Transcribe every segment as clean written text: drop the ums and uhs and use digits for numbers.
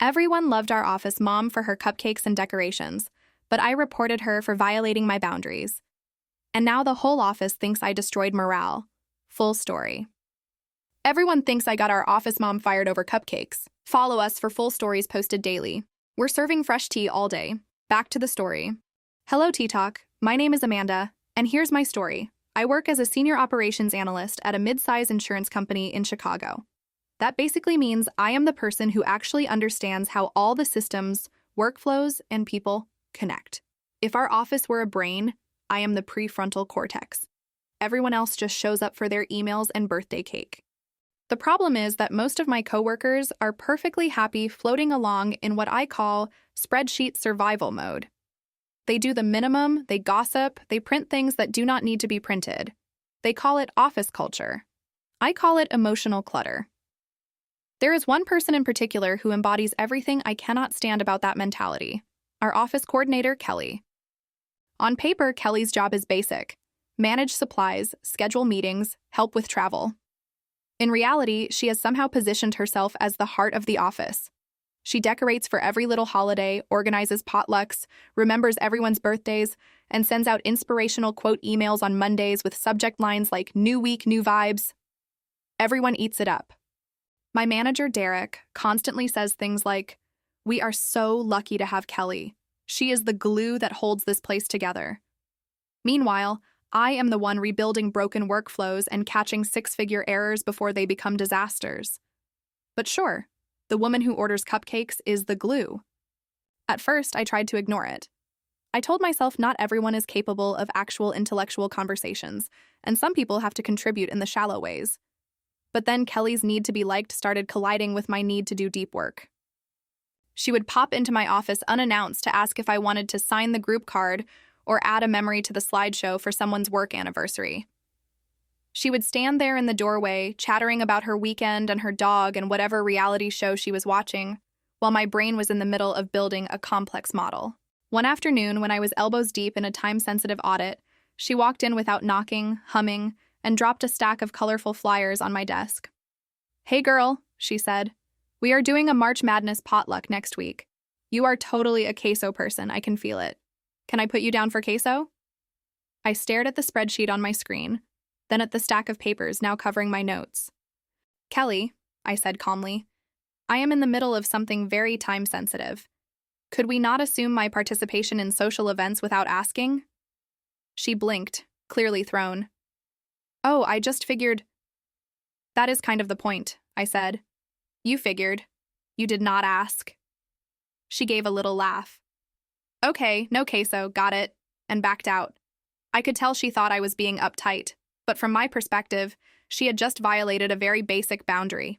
Everyone loved our office mom for her cupcakes and decorations, but I reported her for violating my boundaries. And now the whole office thinks I destroyed morale. Full story. Everyone thinks I got our office mom fired over cupcakes. Follow us for full stories posted daily. We're serving fresh tea all day. Back to the story. Hello, Tea Talk. My name is Amanda, and here's my story. I work as a senior operations analyst at a mid-size insurance company in Chicago. That basically means I am the person who actually understands how all the systems, workflows, and people connect. If our office were a brain, I am the prefrontal cortex. Everyone else just shows up for their emails and birthday cake. The problem is that most of my coworkers are perfectly happy floating along in what I call spreadsheet survival mode. They do the minimum, they gossip, they print things that do not need to be printed. They call it office culture. I call it emotional clutter. There is one person in particular who embodies everything I cannot stand about that mentality. Our office coordinator, Kelly. On paper, Kelly's job is basic: manage supplies, schedule meetings, help with travel. In reality, she has somehow positioned herself as the heart of the office. She decorates for every little holiday, organizes potlucks, remembers everyone's birthdays, and sends out inspirational quote emails on Mondays with subject lines like "New Week, New Vibes." Everyone eats it up. My manager, Derek, constantly says things like, "We are so lucky to have Kelly. She is the glue that holds this place together." Meanwhile, I am the one rebuilding broken workflows and catching six-figure errors before they become disasters. But sure, the woman who orders cupcakes is the glue. At first, I tried to ignore it. I told myself not everyone is capable of actual intellectual conversations, and some people have to contribute in the shallow ways. But then Kelly's need to be liked started colliding with my need to do deep work. She would pop into my office unannounced to ask if I wanted to sign the group card or add a memory to the slideshow for someone's work anniversary. She would stand there in the doorway, chattering about her weekend and her dog and whatever reality show she was watching, while my brain was in the middle of building a complex model. One afternoon, when I was elbows deep in a time-sensitive audit, she walked in without knocking, humming, and dropped a stack of colorful flyers on my desk. "Hey girl," she said. "We are doing a March Madness potluck next week. You are totally a queso person, I can feel it. Can I put you down for queso?" I stared at the spreadsheet on my screen, then at the stack of papers now covering my notes. "Kelly," I said calmly, "I am in the middle of something very time-sensitive. Could we not assume my participation in social events without asking?" She blinked, clearly thrown. "Oh, I just figured—" "That is kind of the point," I said. "You figured. You did not ask." She gave a little laugh. "Okay, no queso, got it," and backed out. I could tell she thought I was being uptight, but from my perspective, she had just violated a very basic boundary: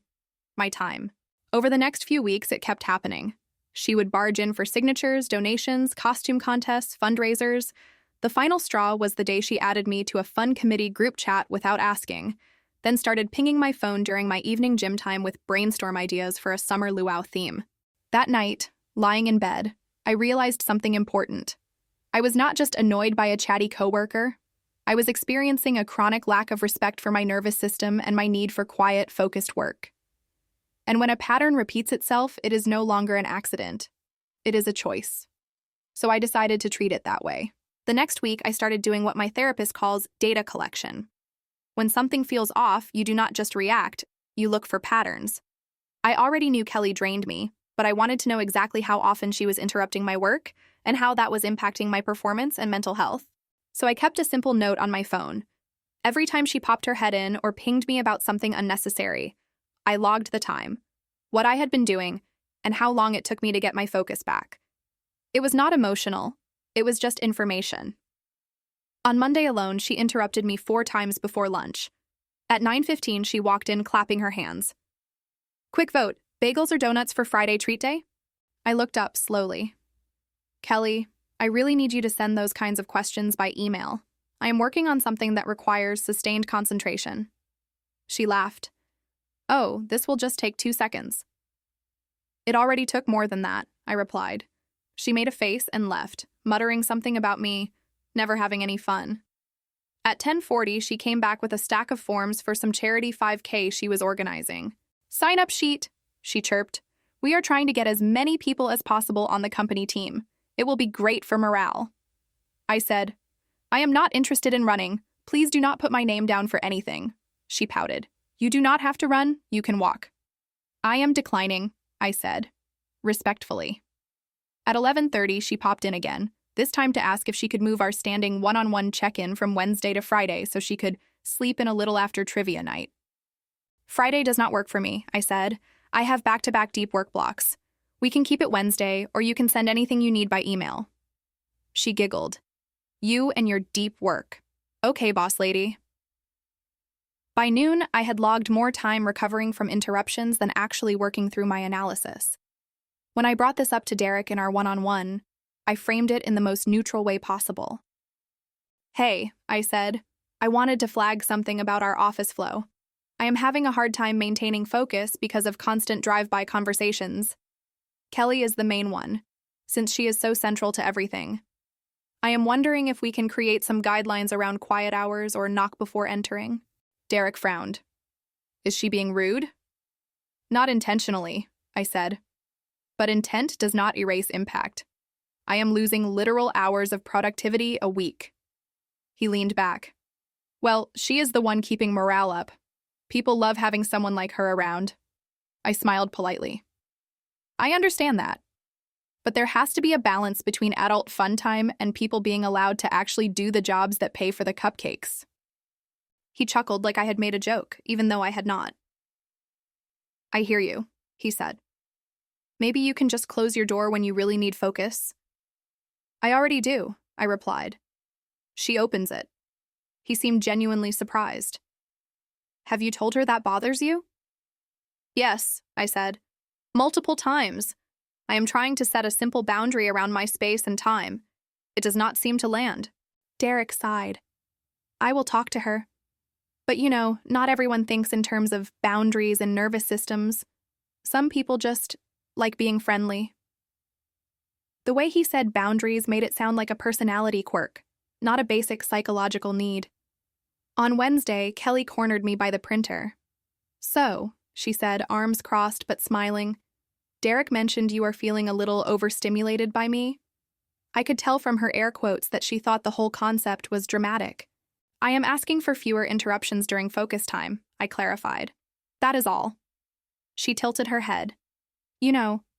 my time. Over the next few weeks, it kept happening. She would barge in for signatures, donations, costume contests, fundraisers. The final straw was the day she added me to a fun committee group chat without asking, then started pinging my phone during my evening gym time with brainstorm ideas for a summer luau theme. That night, lying in bed, I realized something important. I was not just annoyed by a chatty coworker. I was experiencing a chronic lack of respect for my nervous system and my need for quiet, focused work. And when a pattern repeats itself, it is no longer an accident. It is a choice. So I decided to treat it that way. The next week, I started doing what my therapist calls data collection. When something feels off, you do not just react, you look for patterns. I already knew Kelly drained me, but I wanted to know exactly how often she was interrupting my work and how that was impacting my performance and mental health. So I kept a simple note on my phone. Every time she popped her head in or pinged me about something unnecessary, I logged the time, what I had been doing, and how long it took me to get my focus back. It was not emotional, it was just information. On Monday alone, she interrupted me 4 times before lunch. At 9:15, she walked in clapping her hands. "Quick vote, bagels or donuts for Friday treat day?" I looked up slowly. "Kelly, I really need you to send those kinds of questions by email. I am working on something that requires sustained concentration." She laughed. "Oh, this will just take 2 seconds." "It already took more than that," I replied. She made a face and left, muttering something about me never having any fun. At 10:40, she came back with a stack of forms for some charity 5K she was organizing. "Sign-up sheet," she chirped, We are trying to get as many people as possible on the company team. It will be great for morale. I said, I am not interested in running. Please do not put my name down for anything. She pouted. You do not have to run, you can walk. I am declining, I said, respectfully. At 11:30, she popped in again, this time to ask if she could move our standing one-on-one check-in from Wednesday to Friday so she could sleep in a little after trivia night. Friday does not work for me, I said. I have back-to-back deep work blocks. We can keep it Wednesday, or you can send anything you need by email. She giggled. You and your deep work. Okay, boss lady. By noon, I had logged more time recovering from interruptions than actually working through my analysis. When I brought this up to Derek in our one-on-one, I framed it in the most neutral way possible. Hey, I said, I wanted to flag something about our office flow. I am having a hard time maintaining focus because of constant drive-by conversations. Kelly is the main one, since she is so central to everything. I am wondering if we can create some guidelines around quiet hours or knock before entering. Derek frowned. Is she being rude? Not intentionally, I said. But intent does not erase impact. I am losing literal hours of productivity a week. He leaned back. Well, she is the one keeping morale up. People love having someone like her around. I smiled politely. I understand that. But there has to be a balance between adult fun time and people being allowed to actually do the jobs that pay for the cupcakes. He chuckled like I had made a joke, even though I had not. I hear you, he said. Maybe you can just close your door when you really need focus. I already do, I replied. She opens it. He seemed genuinely surprised. Have you told her that bothers you? Yes, I said. Multiple times. I am trying to set a simple boundary around my space and time. It does not seem to land. Derek sighed. I will talk to her. But not everyone thinks in terms of boundaries and nervous systems. Some people just like being friendly. The way he said boundaries made it sound like a personality quirk, not a basic psychological need. On Wednesday, Kelly cornered me by the printer. So, she said, arms crossed but smiling, Derek mentioned you are feeling a little overstimulated by me. I could tell from her air quotes that she thought the whole concept was dramatic. I am asking for fewer interruptions during focus time, I clarified. That is all. She tilted her head.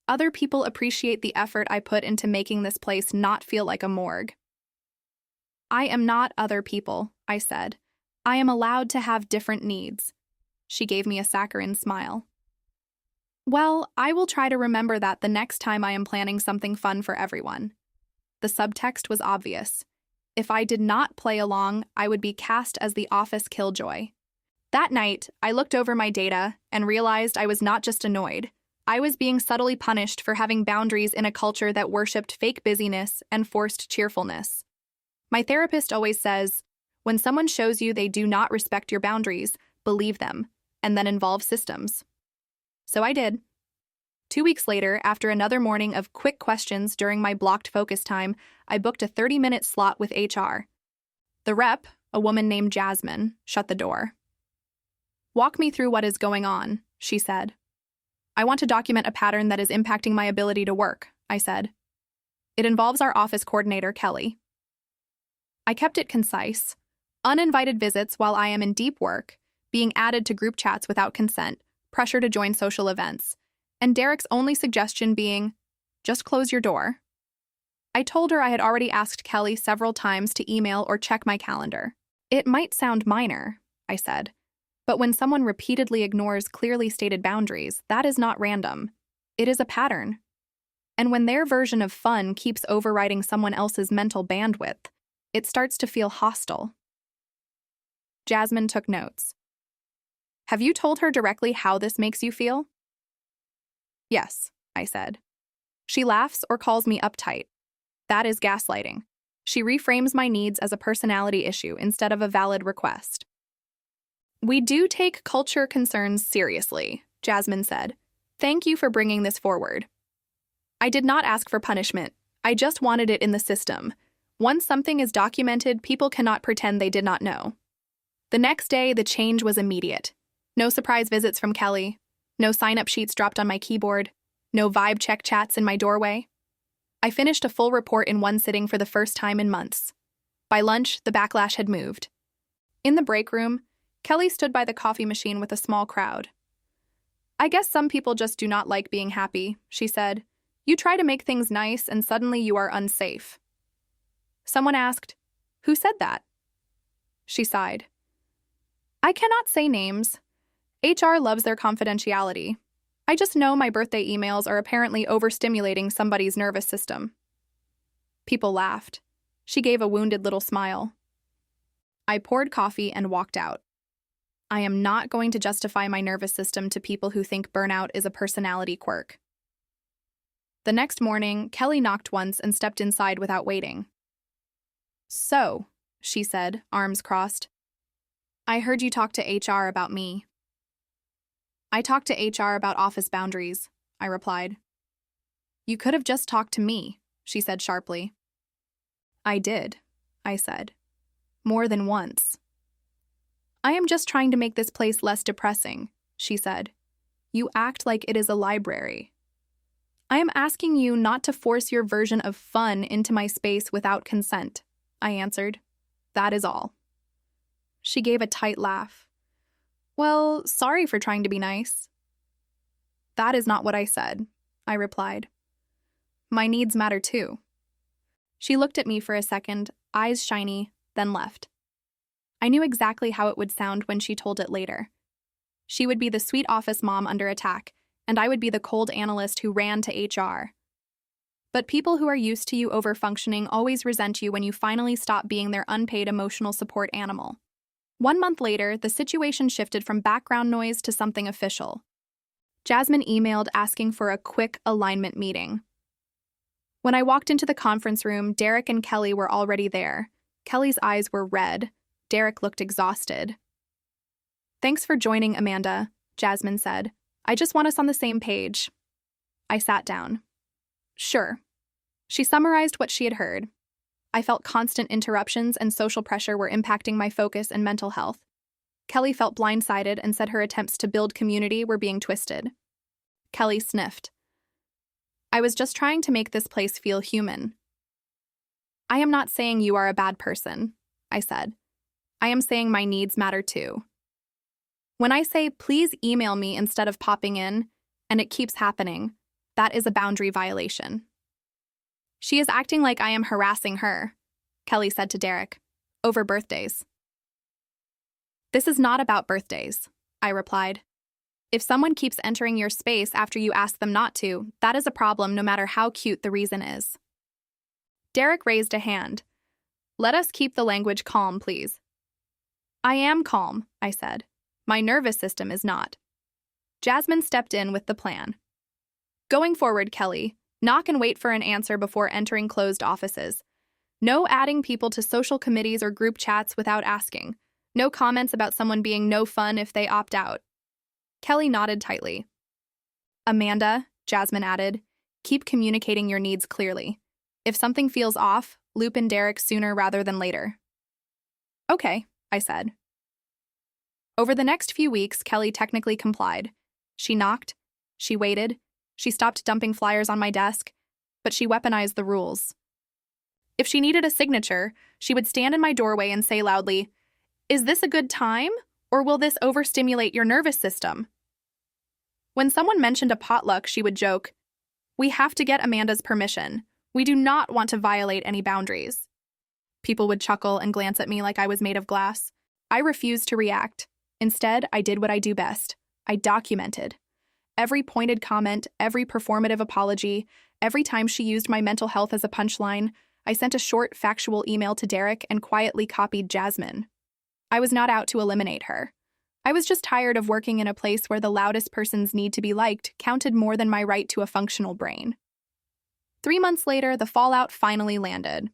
Other people appreciate the effort I put into making this place not feel like a morgue. I am not other people, I said. I am allowed to have different needs. She gave me a saccharine smile. Well, I will try to remember that the next time I am planning something fun for everyone. The subtext was obvious. If I did not play along, I would be cast as the office killjoy. That night, I looked over my data and realized I was not just annoyed. I was being subtly punished for having boundaries in a culture that worshipped fake busyness and forced cheerfulness. My therapist always says, when someone shows you they do not respect your boundaries, believe them, and then involve systems. So I did. 2 weeks later, after another morning of quick questions during my blocked focus time, I booked a 30-minute slot with HR. The rep, a woman named Jasmine, shut the door. Walk me through what is going on, she said. I want to document a pattern that is impacting my ability to work, I said. It involves our office coordinator, Kelly. I kept it concise. Uninvited visits while I am in deep work, being added to group chats without consent, pressure to join social events, and Derek's only suggestion being, just close your door. I told her I had already asked Kelly several times to email or check my calendar. It might sound minor, I said, but when someone repeatedly ignores clearly stated boundaries, that is not random. It is a pattern. And when their version of fun keeps overriding someone else's mental bandwidth, it starts to feel hostile. Jasmine took notes. Have you told her directly how this makes you feel? Yes, I said. She laughs or calls me uptight. That is gaslighting. She reframes my needs as a personality issue instead of a valid request. We do take culture concerns seriously, Jasmine said. Thank you for bringing this forward. I did not ask for punishment. I just wanted it in the system. Once something is documented, people cannot pretend they did not know. The next day, the change was immediate. No surprise visits from Kelly. No sign-up sheets dropped on my keyboard. No vibe check chats in my doorway. I finished a full report in one sitting for the first time in months. By lunch, the backlash had moved. In the break room, Kelly stood by the coffee machine with a small crowd. I guess some people just do not like being happy, she said. You try to make things nice and suddenly you are unsafe. Someone asked, "Who said that?" She sighed. I cannot say names. HR loves their confidentiality. I just know my birthday emails are apparently overstimulating somebody's nervous system. People laughed. She gave a wounded little smile. I poured coffee and walked out. I am not going to justify my nervous system to people who think burnout is a personality quirk. The next morning, Kelly knocked once and stepped inside without waiting. So, she said, arms crossed. I heard you talk to HR about me. I talked to HR about office boundaries, I replied. You could have just talked to me, she said sharply. I did, I said. More than once. I am just trying to make this place less depressing, she said. You act like it is a library. I am asking you not to force your version of fun into my space without consent, I answered. That is all. She gave a tight laugh. Well, sorry for trying to be nice. That is not what I said, I replied. My needs matter too. She looked at me for a second, eyes shiny, then left. I knew exactly how it would sound when she told it later. She would be the sweet office mom under attack, and I would be the cold analyst who ran to HR. But people who are used to you overfunctioning always resent you when you finally stop being their unpaid emotional support animal. 1 month later, the situation shifted from background noise to something official. Jasmine emailed asking for a quick alignment meeting. When I walked into the conference room, Derek and Kelly were already there. Kelly's eyes were red. Derek looked exhausted. Thanks for joining, Amanda, Jasmine said. I just want us on the same page. I sat down. Sure. She summarized what she had heard. I felt constant interruptions and social pressure were impacting my focus and mental health. Kelly felt blindsided and said her attempts to build community were being twisted. Kelly sniffed. I was just trying to make this place feel human. I am not saying you are a bad person, I said. I am saying my needs matter too. When I say please email me instead of popping in, and it keeps happening, that is a boundary violation. She is acting like I am harassing her, Kelly said to Derek, over birthdays. This is not about birthdays, I replied. If someone keeps entering your space after you ask them not to, that is a problem no matter how cute the reason is. Derek raised a hand. Let us keep the language calm, please. I am calm, I said. My nervous system is not. Jasmine stepped in with the plan. Going forward, Kelly, knock and wait for an answer before entering closed offices. No adding people to social committees or group chats without asking. No comments about someone being no fun if they opt out. Kelly nodded tightly. Amanda, Jasmine added, keep communicating your needs clearly. If something feels off, loop in Derek sooner rather than later. Okay, I said. Over the next few weeks, Kelly technically complied. She knocked, she waited, she stopped dumping flyers on my desk, but she weaponized the rules. If she needed a signature, she would stand in my doorway and say loudly, "Is this a good time, or will this overstimulate your nervous system?" When someone mentioned a potluck, she would joke, "We have to get Amanda's permission. We do not want to violate any boundaries." People would chuckle and glance at me like I was made of glass. I refused to react. Instead, I did what I do best. I documented. Every pointed comment, every performative apology, every time she used my mental health as a punchline, I sent a short, factual email to Derek and quietly copied Jasmine. I was not out to eliminate her. I was just tired of working in a place where the loudest person's need to be liked counted more than my right to a functional brain. 3 months later, the fallout finally landed.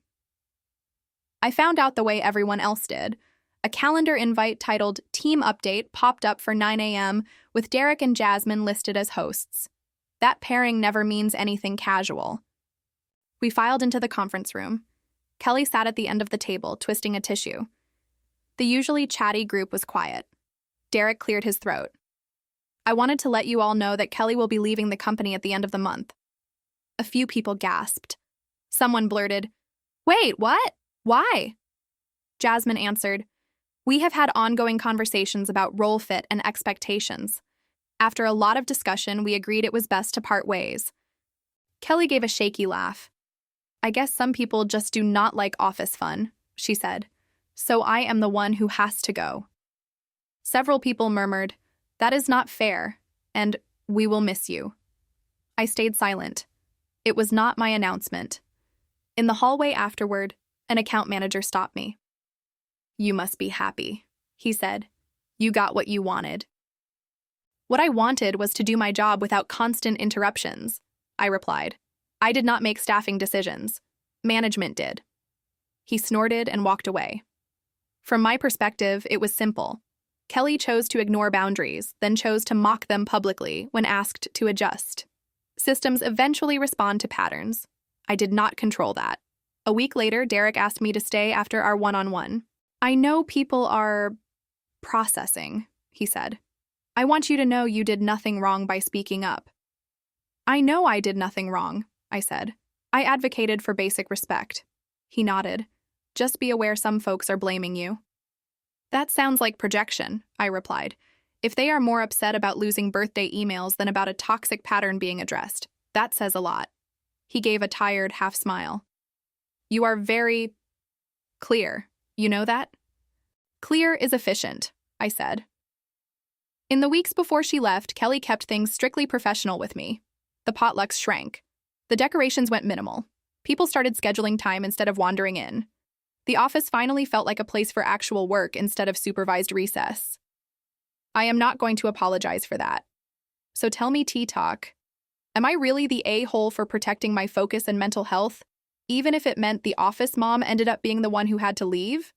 I found out the way everyone else did. A calendar invite titled Team Update popped up for 9 a.m. with Derek and Jasmine listed as hosts. That pairing never means anything casual. We filed into the conference room. Kelly sat at the end of the table, twisting a tissue. The usually chatty group was quiet. Derek cleared his throat. I wanted to let you all know that Kelly will be leaving the company at the end of the month. A few people gasped. Someone blurted, "Wait, what? Why?" Jasmine answered, "We have had ongoing conversations about role fit and expectations. After a lot of discussion, we agreed it was best to part ways." Kelly gave a shaky laugh. "I guess some people just do not like office fun," she said. "So I am the one who has to go." Several people murmured, "That is not fair," and "We will miss you." I stayed silent. It was not my announcement. In the hallway afterward, an account manager stopped me. "You must be happy," he said. "You got what you wanted." "What I wanted was to do my job without constant interruptions," I replied. "I did not make staffing decisions. Management did." He snorted and walked away. From my perspective, it was simple. Kelly chose to ignore boundaries, then chose to mock them publicly when asked to adjust. Systems eventually respond to patterns. I did not control that. A week later, Derek asked me to stay after our one-on-one. "I know people are processing," he said. "I want you to know you did nothing wrong by speaking up." "I know I did nothing wrong," I said. "I advocated for basic respect." He nodded. "Just be aware some folks are blaming you." "That sounds like projection," I replied. "If they are more upset about losing birthday emails than about a toxic pattern being addressed, that says a lot." He gave a tired half smile. "You are very clear. You know that?" "Clear is efficient," I said. In the weeks before she left, Kelly kept things strictly professional with me. The potlucks shrank. The decorations went minimal. People started scheduling time instead of wandering in. The office finally felt like a place for actual work instead of supervised recess. I am not going to apologize for that. So tell me, T-Talk, am I really the a-hole for protecting my focus and mental health, even if it meant the office mom ended up being the one who had to leave?